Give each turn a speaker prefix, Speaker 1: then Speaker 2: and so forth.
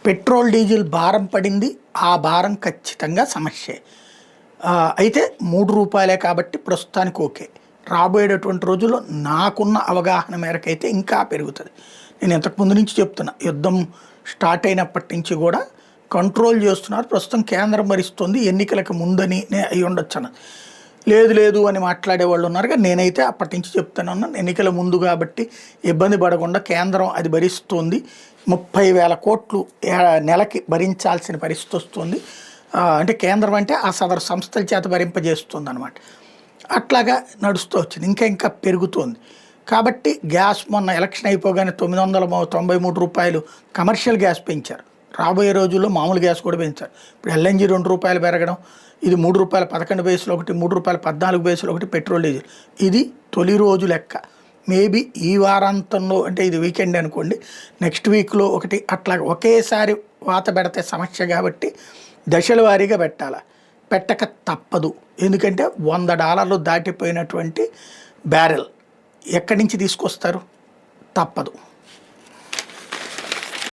Speaker 1: Petrol diesel భారం పడింది. ఆ భారం ఖచ్చితంగా సమస్యే. అయితే రూ. 3 కాబట్టి ప్రస్తుతానికి ఓకే. రాబోయేటటువంటి రోజుల్లో నాకున్న అవగాహన మేరకైతే ఇంకా పెరుగుతుంది. నేను ఇంతకుముందు నుంచి చెప్తున్నా, యుద్ధం స్టార్ట్ అయినప్పటి నుంచి కూడా కంట్రోల్ చేస్తున్నారు. ప్రస్తుతం కేంద్రం భరిస్తుంది, ఎన్నికలకు ముందని అయి ఉండొచ్చు అన్నది. లేదు లేదు అని మాట్లాడే వాళ్ళు ఉన్నారు. కానీ నేనైతే అప్పటి నుంచి చెప్తాను, ఎన్నికల ముందు కాబట్టి ఇబ్బంది పడకుండా కేంద్రం అది భరిస్తుంది. 30,000 కోట్లు నెలకి భరించాల్సిన పరిస్థితి వస్తుంది. అంటే కేంద్రం అంటే ఆ సదరు సంస్థల చేత భరింపజేస్తుంది అనమాట. అట్లాగా నడుస్తూ వచ్చింది, ఇంకా పెరుగుతోంది. కాబట్టి గ్యాస్ మొన్న ఎలక్షన్ అయిపోగానే రూ. 993 కమర్షియల్ గ్యాస్ పెంచారు. రాబోయే రోజుల్లో మామూలు గ్యాస్ కూడా పెంచారు. ఇప్పుడు ఎల్ఎన్జీ రూ. 2 పెరగడం, ఇది రూ. 3.11 ఒకటి, రూ. 3.14 ఒకటి పెట్రోల్ డీజిల్. ఇది తొలి రోజు లెక్క. మేబీ ఈ వారాంతంలో, అంటే ఇది వీకెండ్ అనుకోండి, నెక్స్ట్ వీక్లో ఒకటి అట్లా ఒకేసారి వాత పెడితే సమస్య కాబట్టి దశల వారీగా పెట్టాలి. పెట్టక తప్పదు. ఎందుకంటే $100 దాటిపోయినటువంటి బ్యారెల్ ఎక్కడి నుంచి తీసుకొస్తారు? తప్పదు.